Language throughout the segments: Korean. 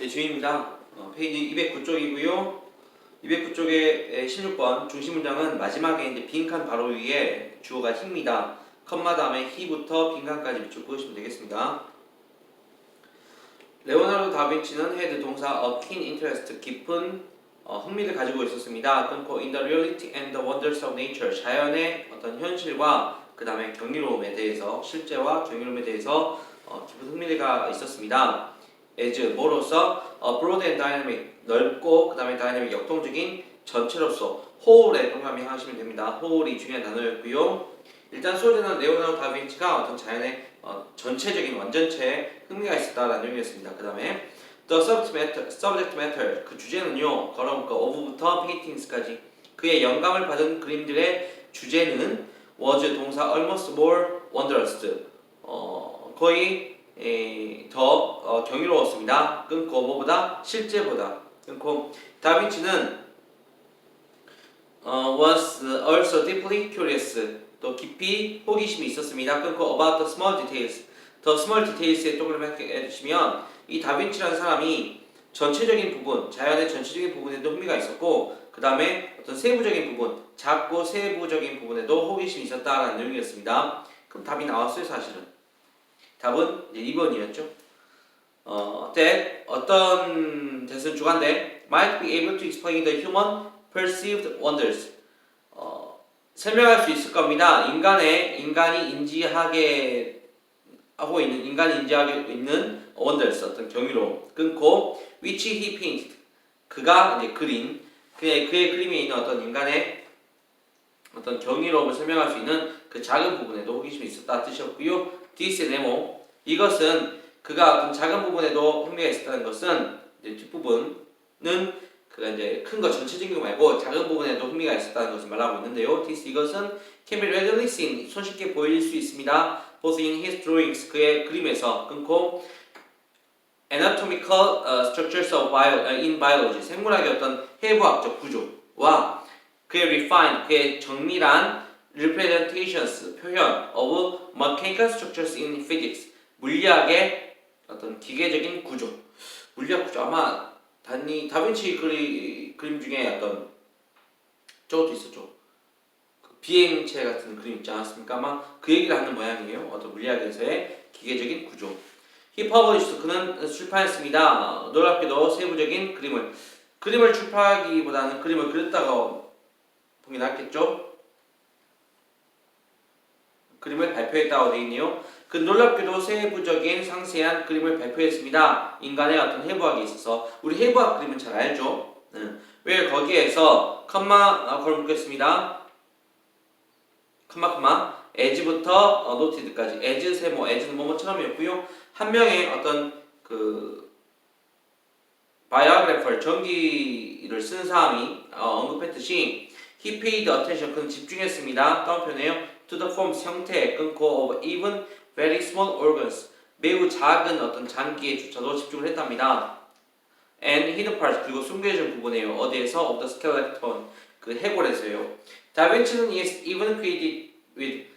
네, 주인입니다. 페이지 209쪽이고요. 209쪽의 16번 중심 문장은 마지막에 이제 빈칸 바로 위에 주어가 he입니다. 컴마 다음에 he부터 빈칸까지 밑줄 그으시면 되겠습니다. 레오나르도 다빈치는 had 동사 a keen interest 깊은 흥미를 가지고 있었습니다. 끊고 in the reality and the wonders of nature 자연의 어떤 현실과 그 다음에 경이로움에 대해서 실제와 경이로움에 대해서 깊은 흥미가 있었습니다. as 뭐로서 broad and dynamic 넓고 그 다음에 dynamic 역동적인 전체로서 whole에 동감히 하시면 됩니다. whole이 중요한 단어였고요. 일단 소재는 레오나르도 다빈치가 어떤 자연의 전체적인 완전체에 흥미가 있었다라는 내용이었습니다. 그 다음에 the subject matter 그 주제는요 걸어볼까 of부터 paintings까지 그의 영감을 받은 그림들의 주제는 was 동사 almost more wondrous 거의 더 경이로웠습니다. 끊고 뭐보다 실제보다 끊고 다빈치는 was also deeply curious 또 깊이 호기심이 있었습니다. 끊고 about the small details에 동그라미 해주시면 이 다빈치라는 사람이 전체적인 부분, 자연의 전체적인 부분에도 흥미가 있었고 그 다음에 어떤 세부적인 부분, 작고 세부적인 부분에도 호기심이 있었다라는 내용이었습니다. 그럼 답이 나왔어요 사실은. 답은 이제 2번이었죠. that 어떤 대선 주관대 might be able to explain the human perceived wonders 설명할 수 있을 겁니다. 인간이 인지하게 하고 있는 wonders 어떤 경이로움 끊고 which he painted 그가 이제 그린 그의 그림에 있는 어떤 인간의 어떤 경이로움을 설명할 수 있는 그 작은 부분에도 호기심이 있었다 뜻이었고요. this demo 이것은 그가 어떤 작은 부분에도 흥미가 있었다는 것은 이제 뒷부분은 그가 이제 큰 거 전체적인 거 말고 작은 부분에도 흥미가 있었다는 것을 말하고 있는데요. this 이것은 can be readily seen 손쉽게 보일 수 있습니다. both in his drawings 그의 그림에서 끊고 anatomical structures of in biology 생물학의 어떤 해부학적 구조와 그의 refined 그의 정밀한 representations 표현 of mechanical structures in physics 물리학의 어떤 기계적인 구조 물리학 구조 아마 다빈치 그림 중에 어떤 저것도 있었죠. 그 비행체 같은 그림 있지 않았습니까? 아마 그 얘기를 하는 모양이에요. 어떤 물리학에서의 기계적인 구조. He published 그는 출판했습니다. 놀랍게도 세부적인 그림을 출판하기보다는 그림을 그렸다고 보기 낫겠죠? 그림을 발표했다고 되어 있네요. 그 놀랍게도 세부적인 상세한 그림을 발표했습니다. 인간의 어떤 해부학에 있어서 우리 해부학 그림은 잘 알죠? 왜 거기에서 컴마 걸어보겠습니다. 컴마 as부터 noted까지 as 세모 as는 뭐뭐처럼이었고요. 한 명의 어떤 그 biographer 전기를 쓴 사람이 언급했듯이 he paid attention 그는 집중했습니다. 다음 편에요. to the forms 형태 끊고 of even very small organs 매우 작은 어떤 장기에조차도 집중을 했답니다. and hidden parts 그리고 숨겨진 부분이에요. 어디에서? of the skeleton 그 해골에서요. 다빈치는 is even credited with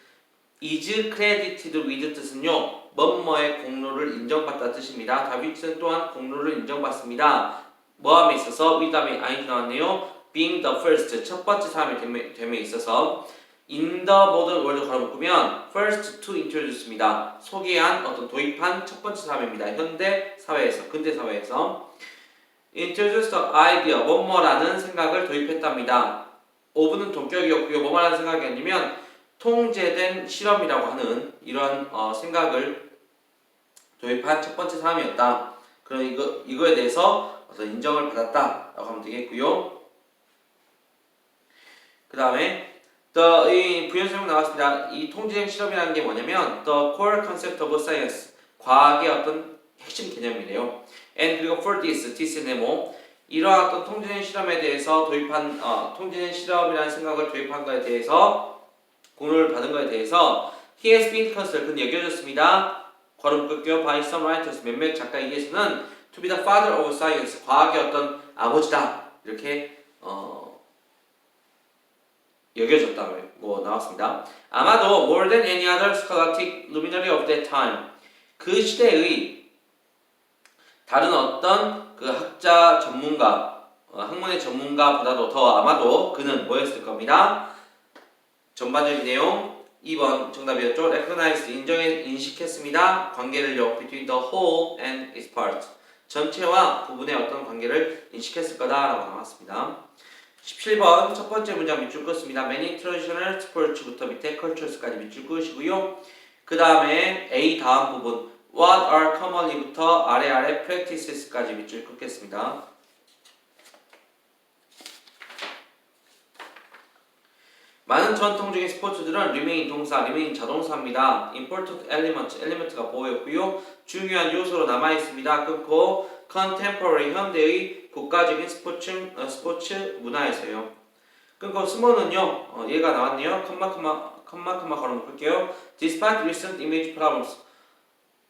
is credited with 뜻은요. 뭐뭐의 공로를 인정받다 뜻입니다. 다빈치는 또한 공로를 인정받습니다. 뭐함에 있어서 with 다음에 ing 나왔네요. being the first 첫 번째 사람이 됨에 있어서 in the modern world 걸어보면 first to introduce입니다. 소개한 어떤 도입한 첫 번째 사람입니다. 현대 사회에서 근대 사회에서 introduce the idea 뭐뭐라는 생각을 도입했답니다. of는 동격이었고요. 뭐뭐라는 생각이 아니면 통제된 실험이라고 하는 이런 생각을 도입한 첫 번째 사람이었다. 그럼 이거에 대해서 어떤 인정을 받았다라고 하면 되겠고요. 그 다음에 이 부연 설명 나왔습니다. 이 통제된 실험이라는 게 뭐냐면 the core concept of science 과학의 어떤 핵심 개념이래요. and 그리고 for this의 뭐 이러한 어떤 통제된 실험에 대해서 도입한 통제된 실험이라는 생각을 도입한 것에 대해서 공로를 받은 것에 대해서 he has been considered 그는 여겨졌습니다. 걸음 끌게요. by some writers 몇몇 작가에 의해서는 to be the father of science 과학의 어떤 아버지다 이렇게 여겨졌다고 나왔습니다. 아마도 more than any other scholastic luminary of that time 그 시대의 다른 어떤 그 학자 전문가, 학문의 전문가보다도 더 아마도 그는 뭐였을 겁니다. 전반적인 내용 2번 정답이었죠. recognize 인식했습니다. 관계를요. between the whole and its part. 전체와 부분의 어떤 관계를 인식했을 거다라고 나왔습니다. 17번 첫 번째 문장 밑줄 긋습니다. Many traditional sports부터 밑에 cultures까지 밑줄 긋으시고요. 그 다음에 A 다음 부분 What are commonly부터 아래 practices까지 밑줄 긋겠습니다. 많은 전통적인 스포츠들은 remain 동사, remain 자동사입니다. important element가 보였고요. 중요한 요소로 남아있습니다. 끊고 contemporary 현대의 국가적인 스포츠 문화에서요. 끊고 스모는요. 얘가 나왔네요. 컴마 걸어 놓을게요. Despite recent image problems.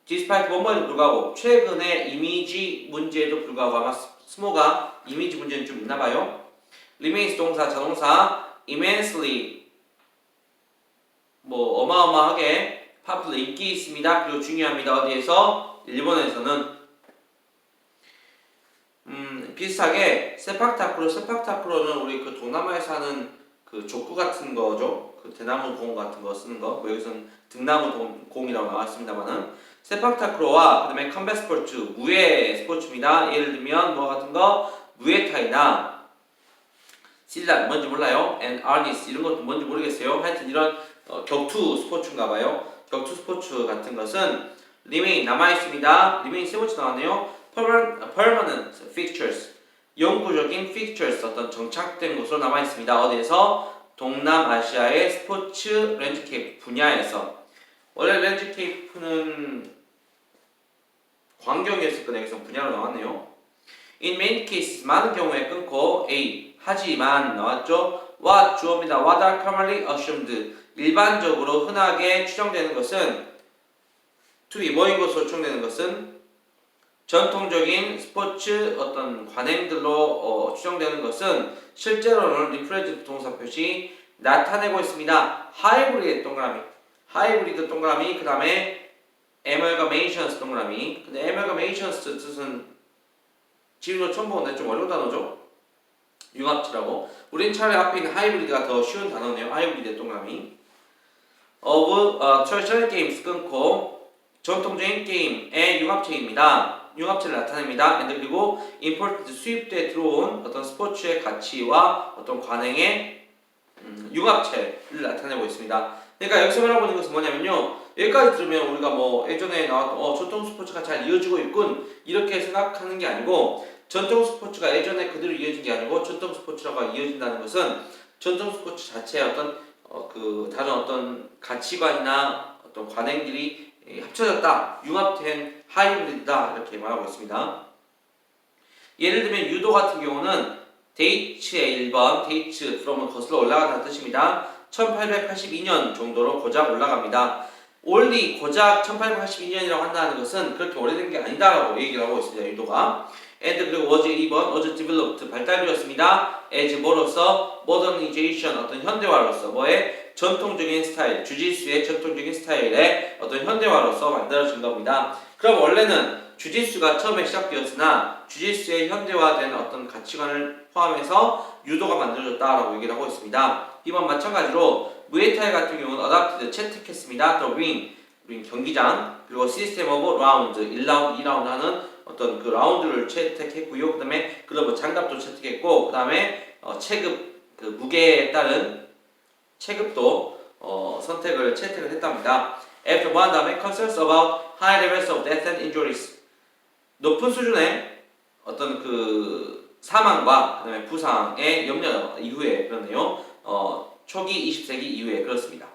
Despite 뭐뭐에도 불구하고 최근의 이미지 문제에도 불구하고 아마 스모가 이미지 문제는 좀 있나봐요. remains 동사, 자동사 immensely 뭐 어마어마하게 popular 인기 있습니다. 그리고 중요합니다. 어디에서? 일본에서는 비슷하게 세팍타크로는 우리 그 동남아에서 하는 그 족구 같은 거죠. 그 대나무 공 같은 거 쓰는 거. 뭐 여기서는 등나무 공이라고 나왔습니다만은 세팍타크로와 그다음에 컴뱃 스포츠 무예 스포츠입니다. 예를 들면 뭐 같은 거 무에타이나 실란 뭔지 몰라요. and arnis 이런 것도 뭔지 모르겠어요. 하여튼 이런 격투 스포츠인가봐요. 격투 스포츠 같은 것은 remain 남아있습니다. remain 세 번째 나왔네요. permanent fixtures 영구적인 fixtures 어떤 정착된 곳으로 남아있습니다. 어디에서? 동남아시아의 스포츠 랜드스케이프 분야에서. 원래 랜드스케이프는 광경이었을 거예요. 여기서 분야로 나왔네요. In many cases 많은 경우에 끊고 A 하지만 나왔죠. What 주어입니다. What are commonly assumed 일반적으로 흔하게 추정되는 것은 to be 뭐인 것으로 추정되는 것은 전통적인 스포츠 어떤 관행들로 추정되는 것은 실제로는 리프레즈드 동사 표시 나타내고 있습니다. 하이브리드 동그라미 그 다음에 amalgamations 동그라미. 근데 amalgamations 뜻은 지금도 처음 보는데 좀 어려운 단어죠. 융합체라고. 우린 차라리 앞에 있는 하이브리드가 더 쉬운 단어네요. 하이브리드 동그라미. of traditional games 끊고 전통적인 게임의 융합체입니다. 융합체를 나타냅니다. and 그리고 imported 수입돼 들어온 어떤 스포츠의 가치와 어떤 관행의 융합체를 나타내고 있습니다. 그러니까 여기서 말하고 있는 것은 뭐냐면요. 여기까지 들으면 우리가 뭐 예전에 나왔던 전통 스포츠가 잘 이어지고 있군 이렇게 생각하는 게 아니고 전통 스포츠가 예전에 그대로 이어진 게 아니고 전통 스포츠라고 이어진다는 것은 전통 스포츠 자체의 어떤 다른 어떤 가치관이나 어떤 관행들이 합쳐졌다, 융합된 하이브리드다 이렇게 말하고 있습니다. 예를 들면 유도 같은 경우는 데이츠의 1번, 데이츠 from은 거슬러 올라간다는 뜻입니다. 1882년 정도로 고작 올라갑니다. 올리 고작 1882년이라고 한다는 것은 그렇게 오래된 게 아니다라고 얘기를 하고 있습니다. 유도가. and 그리고 was 2번 was developed 발달되었습니다. as 뭐로서 modernization 어떤 현대화로서 뭐의 전통적인 스타일 주짓수의 전통적인 스타일의 어떤 현대화로서 만들어진 겁니다. 그럼 원래는 주짓수가 처음에 시작되었으나 주짓수의 현대화된 어떤 가치관을 포함해서 유도가 만들어졌다라고 얘기를 하고 있습니다. 이번 마찬가지로 무에타이 같은 경우는 adopted 채택했습니다. the ring 경기장 그리고 system of round 1라운드 2라운드 하는 어떤 그 라운드를 채택했고요. 그 다음에 글러브 장갑도 채택했고 그 다음에 체급 그 무게에 따른 체급도 채택을 했답니다. After 뭐 한 다음에 concerns about high levels of death and injuries 높은 수준의 어떤 그 사망과 그다음에 부상의 염려 이후에 그렇네요. 초기 20세기 이후에 그렇습니다.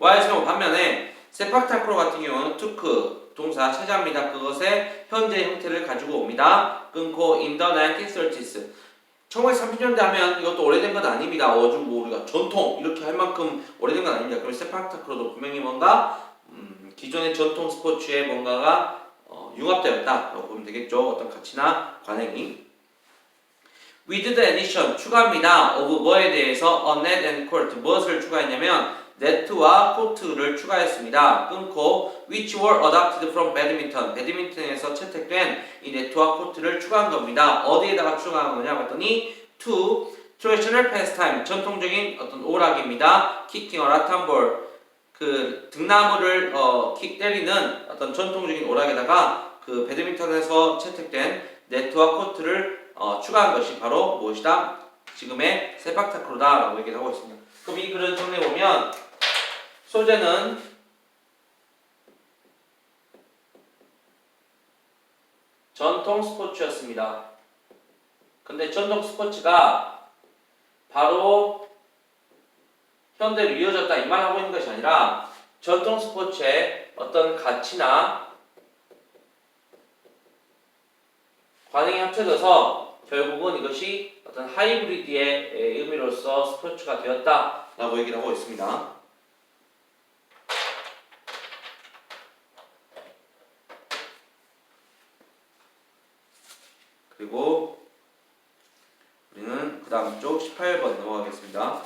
While 반면에 세팍타크로 같은 경우는 took 동사 차지합니다. 그것의 현재 형태를 가지고 옵니다. 끊고 in the 1930s 1930년대 하면 이것도 오래된 건 아닙니다. 아주 뭐 우리가 전통 이렇게 할 만큼 오래된 건 아닙니다. 그럼 세팍타크로도 분명히 뭔가 기존의 전통 스포츠에 뭔가가 융합되었다라고 보면 되겠죠. 어떤 가치나 관행이. With the addition 추가합니다. of 뭐에 대해서 a net and court 무엇을 추가했냐면 net와 court를 추가했습니다. 끊고 which were adopted from badminton. 배드민턴에서 채택된 이 net와 court를 추가한 겁니다. 어디에다가 추가한 거냐 봤더니 to traditional pastime. 전통적인 어떤 오락입니다. kicking a rattan ball. 그 등나무를 킥 때리는 어떤 전통적인 오락에다가 그 배드민턴에서 채택된 네트와 코트를 추가한 것이 바로 무엇이다? 지금의 세팍타크로다라고 얘기를 하고 있습니다. 그럼 이 글을 정리해보면 소재는 전통 스포츠였습니다. 근데 전통 스포츠가 바로 현대로 이어졌다 이 말을 하고 있는 것이 아니라 전통 스포츠의 어떤 가치나 관행이 합쳐져서 결국은 이것이 어떤 하이브리드의 의미로서 스포츠가 되었다라고 얘기를 하고 있습니다. 그리고 우리는 그 다음 쪽 18번 넘어가겠습니다.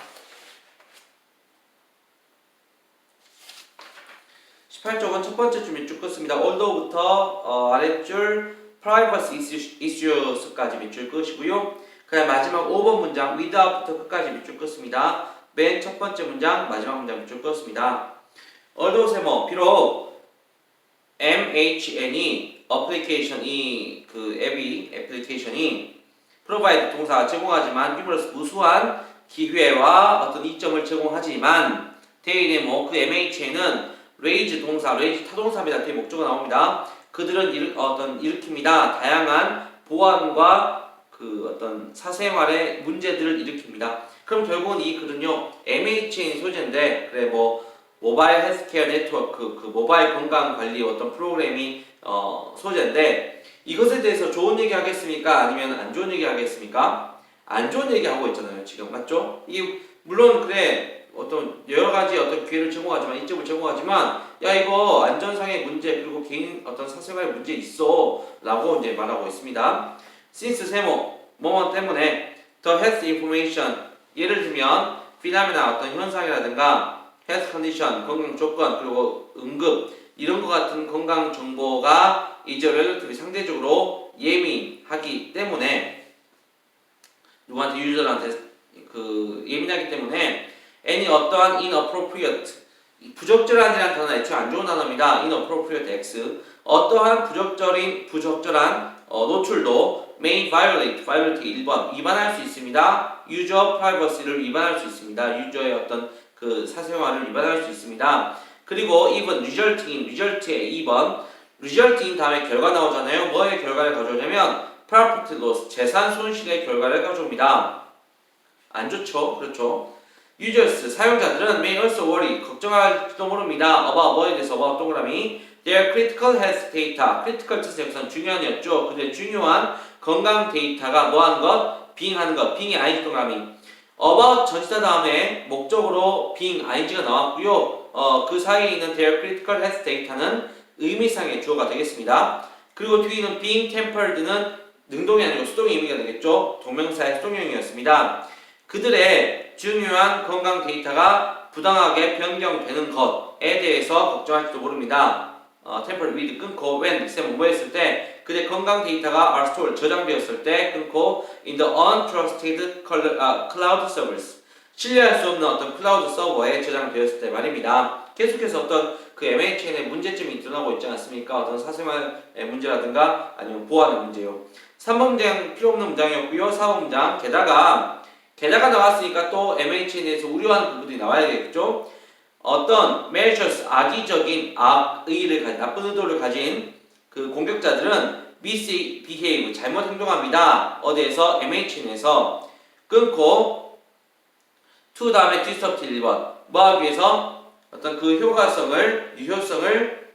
18쪽은 첫 번째 줄 밑줄 긋습니다. althought부터 아랫줄 privacy issues까지 밑줄 끄시고요. 그 다음 마지막 5번 문장 without부터 끝까지 밑줄 긋습니다. 맨 첫 번째 문장 마지막 문장 밑줄 긋습니다. although 세모 비록 MHN이 application이 그 앱이 애플리케이션이 provide 동사 제공하지만 numerous 무수한 기회와 어떤 이점을 제공하지만 대인의 그 MHN은 raise 동사, raise 타동사입니다. 뒤에 목적어 나옵니다. 그들은 일으킵니다. 다양한 보안과 그 어떤 사생활의 문제들을 일으킵니다. 그럼 결국은 이 글은요, MHN 소재인데, 그래 모바일 헬스케어 네트워크, 그 모바일 건강 관리 어떤 프로그램이 소재인데, 이것에 대해서 좋은 얘기 하겠습니까? 아니면 안 좋은 얘기 하겠습니까? 안 좋은 얘기 하고 있잖아요, 지금 맞죠? 물론 그래. 어떤 여러 가지 어떤 기회를 제공하지만 이점을 제공하지만 야 이거 안전상의 문제 그리고 개인 어떤 사생활 문제 있어라고 이제 말하고 있습니다. since 세모 뭐뭐 때문에 the health information 예를 들면 phenomena 어떤 현상이라든가 health condition 건강 조건 그리고 응급 이런 것 같은 건강 정보가 이제 relatively 상대적으로 예민하기 때문에 누구한테 유저들한테 그 예민하기 때문에 any 어떠한 inappropriate 부적절한이라는 단어는 애초에 안 좋은 단어입니다. inappropriate x 어떠한 부적절한 노출도 may violate 1번 위반할 수 있습니다. user privacy를 위반할 수 있습니다. 유저의 어떤 그 사생활을 위반할 수 있습니다. 그리고 even result의 2번 result인 다음에 결과 나오잖아요. 뭐의 결과를 가져오냐면 property loss 재산 손실의 결과를 가져옵니다. 안 좋죠? 그렇죠? users 사용자들은 may also worry 걱정할지도 모릅니다. about 뭐에 대해서 about 동그라미 their critical health data critical 뜻은 여기서는 중요한이었죠. 그들의 중요한 건강 데이터가 뭐하는 것? being하는 것 being이 ing 동그라미 about 전치사 다음에 목적으로 being ing가 나왔고요. 그 사이에 있는 their critical health data는 의미상의 주어가 되겠습니다. 그리고 뒤에 있는 being tempered는 능동이 아니고 수동의 의미가 되겠죠. 동명사의 수동형이었습니다. 그들의 중요한 건강 데이터가 부당하게 변경되는 것에 대해서 걱정할지도 모릅니다. tempered with 끊고 when 쌤은 뭐 했을 때 그들의 건강 데이터가 are stored 저장되었을 때 끊고 in the untrusted cloud servers 신뢰할 수 없는 어떤 클라우드 서버에 저장되었을 때 말입니다. 계속해서 어떤 그 MHN의 문제점이 드러나고 있지 않습니까? 어떤 사생활의 문제라든가 아니면 보안의 문제요. 3번 문장 필요 없는 문장이었고요. 4번 문장 게다가 나왔으니까 또 MHN에서 우려하는 부분들이 나와야겠죠. 어떤 measures 악의적인 악의를 가진 나쁜 의도를 가진 그 공격자들은 misbehave 잘못 행동합니다. 어디에서 MHN에서 끊고 to 다음에 disrupt 1번 뭐하기 위해서 어떤 그 유효성을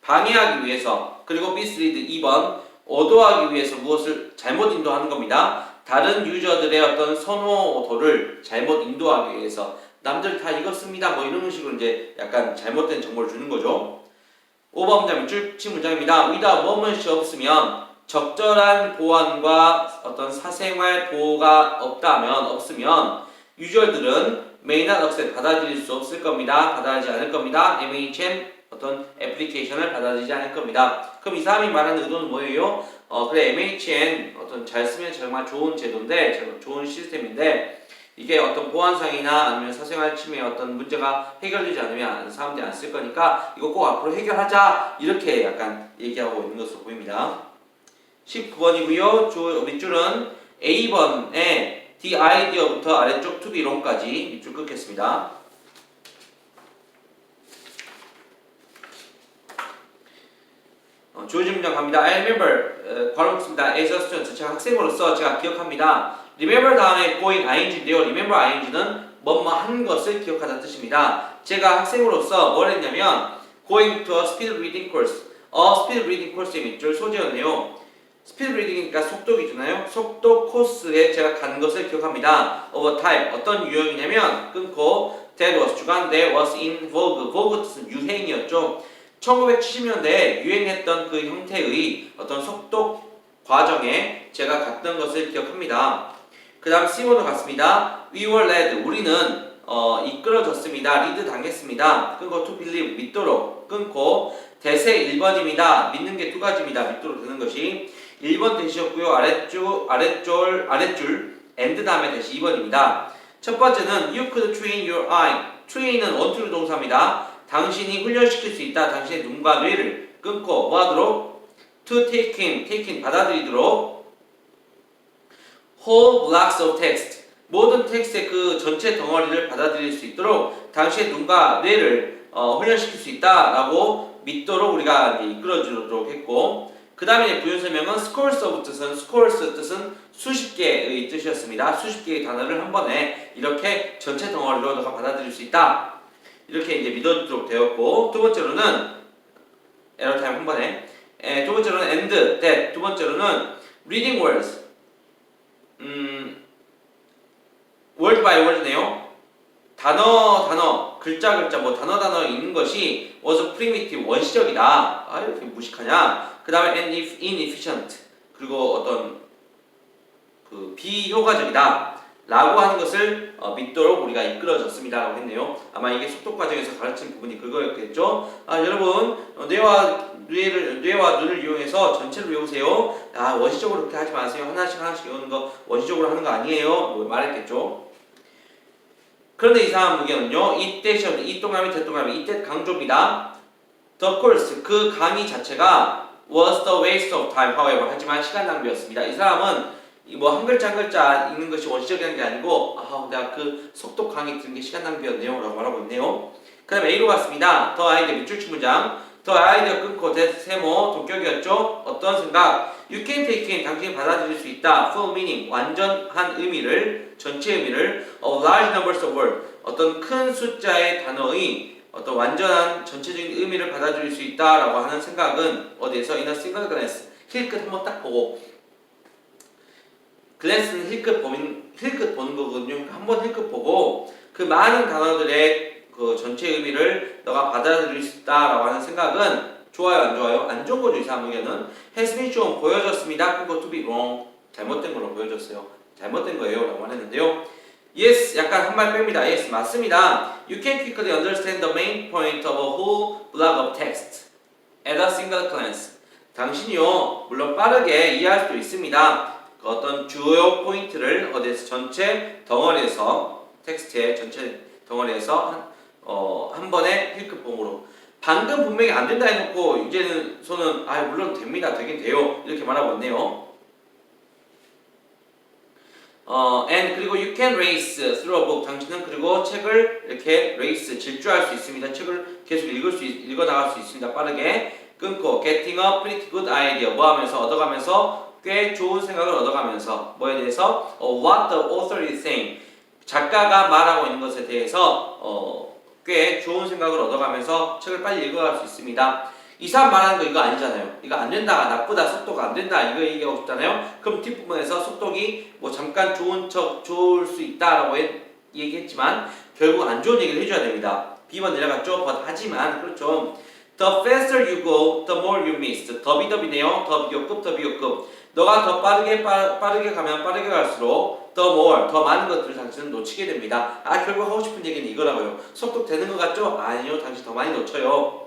방해하기 위해서 그리고 mislead 2번 오도하기 위해서 무엇을 잘못 인도하는 겁니다. 다른 유저들의 어떤 선호도를 잘못 인도하기 위해서 남들 다 이거 씁니다. 뭐 이런 식으로 이제 약간 잘못된 정보를 주는 거죠. 5번 문장 밑줄 문장입니다. without 뭐뭇이 없으면 적절한 보안과 어떤 사생활 보호가 없으면 유저들은 may not accept 받아들일 수 없을 겁니다. 받아들이지 않을 겁니다. MHN 어떤 애플리케이션을 받아들이지 않을 겁니다. 그럼 이 사람이 말하는 의도는 뭐예요? 그래 MHN 어떤 잘 쓰면 정말 좋은 제도인데 좋은 시스템인데 이게 어떤 보안상이나 아니면 사생활 침해 어떤 문제가 해결되지 않으면 사람들이 안 쓸 거니까 이거 꼭 앞으로 해결하자 이렇게 약간 얘기하고 있는 것으로 보입니다. 19번이고요. 밑줄은 A번에 the idea부터 아래쪽 to be wrong까지 밑줄 끊겠습니다. 주어진 문장 갑니다. I remember 괄호 붙습니다. as a student 제가 학생으로서 제가 기억합니다. remember 다음에 going ing인데요. remember ing는 뭐뭐 한 것을 기억하다는 뜻입니다. 제가 학생으로서 뭘 했냐면 going to a speed reading course speed reading course의 밑줄 소재였네요. 스피드 리딩이니까 속독이잖아요. 속독 코스에 제가 간 것을 기억합니다. of a type 어떤 유형이냐면 끊고 that was 주간 that was in vogue vogue 뜻은 유행이었죠. 1970년대에 유행했던 그 형태의 어떤 속독 과정에 제가 갔던 것을 기억합니다. 그 다음 C번으로 갔습니다. We were led 우리는 이끌어졌습니다. 리드 당했습니다. 끊고 to believe 믿도록 끊고 대세 1번입니다. 믿는 게 두 가지입니다. 믿도록 되는 것이 1번 대시였고요. 아랫줄 and 다음에 대시 2번입니다. 첫 번째는 you could train your eye. train은 원투로 동사입니다. 당신이 훈련시킬 수 있다. 당신의 눈과 뇌를 끊고 뭐 하도록? to take in 받아들이도록 whole blocks of text 모든 텍스트의 그 전체 덩어리를 받아들일 수 있도록 당신의 눈과 뇌를 훈련시킬 수 있다라고 믿도록 우리가 이끌어주도록 했고 그 다음에 부연 설명은 scores of 뜻은 수십 개의 뜻이었습니다. 수십 개의 단어를 한 번에 이렇게 전체 덩어리로 너가 받아들일 수 있다. 이렇게 이제 믿어주도록 되었고 두 번째로는 에러 타임 한 번에 두 번째로는 and, that 두 번째로는 reading words word by word네요. 단어 글자 뭐 단어 읽는 것이 was primitive 원시적이다. 아 이렇게 무식하냐. 그 다음에 and inefficient 그리고 어떤 그 비효과적이다 라고 하는 것을 믿도록 우리가 이끌어졌습니다 라고 했네요. 아마 이게 속독 과정에서 가르친 부분이 그거였겠죠. 여러분 뇌와 눈을 이용해서 전체를 외우세요. 원시적으로 그렇게 하지 마세요. 하나씩 외우는 거 원시적으로 하는 거 아니에요. 뭐 말했겠죠. 그런데 이상한 의견은요. 이 동그라미 대동그라미 이때 강조입니다. The course 그 강의 자체가 was the waste of time however 하지만 시간 낭비였습니다. 이 사람은 뭐 한 글자 한 글자 읽는 것이 원시적인 게 아니고 내가 그 속독 강의 듣는 게 시간 낭비였네요 라고 말하고 있네요. 그 다음에 A로 갔습니다. The idea 밑줄치 문장 The idea 끊고 that 세모 동격이었죠. 어떤 생각 You can take in 당신이 받아들일 수 있다. Full meaning 완전한 의미를 전체 의미를 of large numbers of words 어떤 큰 숫자의 단어의 어떤 완전한 전체적인 의미를 받아들일 수 있다라고 하는 생각은 어디에서 in a single glance 힐끗 한번 딱 보고 글랜스는 힐끗 보는 거거든요. 한번 힐끗 보고 그 많은 단어들의 그 전체 의미를 너가 받아들일 수 있다라고 하는 생각은 좋아요, 안 좋아요? 안 좋은 거죠. 이 사람 의견은 has been shown 보여졌습니다. 그거 to be wrong 잘못된 걸로 보여졌어요. 잘못된 거예요 라고 했는데요. Yes 약간 한 말 뺍니다. Yes 맞습니다. You can quickly understand the main point of a whole block of text at a single glance. 당신이요 물론 빠르게 이해할 수도 있습니다. 그 어떤 주요 포인트를 어디에서 전체 덩어리에서 텍스트의 전체 덩어리에서 한 번에 힐끗봉으로 방금 분명히 안 된다 해놓고 이제는 저는 물론 됩니다. 되긴 돼요. 이렇게 말하고 있네요. and 그리고 you can race through a book. 당신은 그리고 책을 이렇게 race 질주할 수 있습니다. 책을 계속 읽어 나갈 수 있습니다. 빠르게 끊고 getting a pretty good idea 뭐 하면서 얻어가면서 꽤 좋은 생각을 얻어가면서 뭐에 대해서 what the author is saying 작가가 말하고 있는 것에 대해서 꽤 좋은 생각을 얻어가면서 책을 빨리 읽어갈 수 있습니다. 이 사람 말하는 거 이거 아니잖아요. 이거 안 된다, 나쁘다, 속도가 안 된다 이거 얘기하고 싶잖아요. 그럼 뒷부분에서 속독이 뭐 잠깐 좋을 수 있다라고 얘기했지만 결국 안 좋은 얘기를 해줘야 됩니다. B번 내려갔죠. but 하지만 그렇죠. The faster you go, the more you miss. 더비더비네요. 더 비교급, 더 비교급. 너가 더 빠르게 가면 빠르게 갈수록 the more, 더 많은 것들을 당신은 놓치게 됩니다. 아, 결국 하고 싶은 얘기는 이거라고요. 속독되는 것 같죠? 아니요, 당신 더 많이 놓쳐요.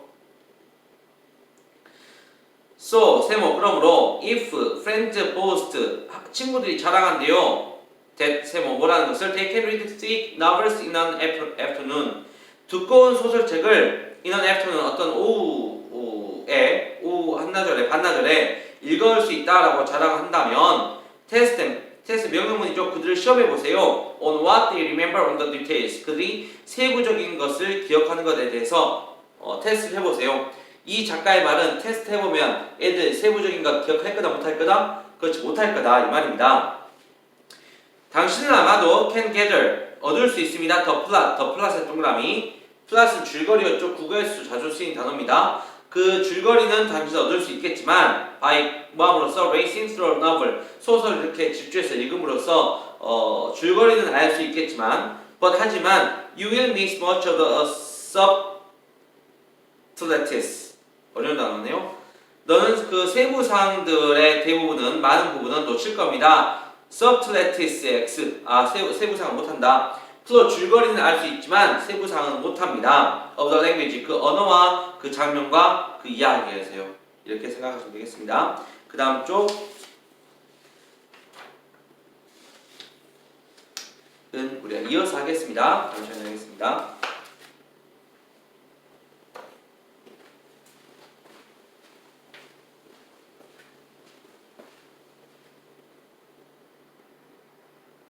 So, 세모, 그러므로 if friends boast, 친구들이 자랑한대요. that 세모, 뭐라는 것을 they can read thick novels in an afternoon. 두꺼운 소설책을 in an afternoon, 어떤 오후 한나절에, 반나절에 읽을 수 있다라고 자랑한다면 테스트 명령문이죠. 그들을 시험해 보세요. On what they remember on the details. 그들이 세부적인 것을 기억하는 것에 대해서 테스트를 해보세요. 이 작가의 말은 테스트 해보면 애들 세부적인 것 기억할 거다 못할 거다? 그렇지 못할 거다 이 말입니다. 당신은 아마도 can gather 얻을 수 있습니다. 더 플랫의 동그라미. 플랫은 줄거리였죠. 국어에서 자주 쓰인 단어입니다. 그 줄거리는 당신은 얻을 수 있겠지만 by 뭐함으로써 racing through a novel 소설을 이렇게 집중해서 읽음으로써 줄거리는 알 수 있겠지만 하지만 you will miss much of the subtleties 어려운 단어네요. 너는 그 세부 사항들의 대부분은 많은 부분은 놓칠 겁니다. subtleties x 세부 사항은 못한다. 플롯 줄거리는 알 수 있지만 세부 사항은 못합니다. of the language 그 언어와 그 장면과 그 이야기에서요. 이렇게 생각하시면 되겠습니다. 그 다음 쪽은 우리가 이어서 하겠습니다. 잠시만요 하겠습니다.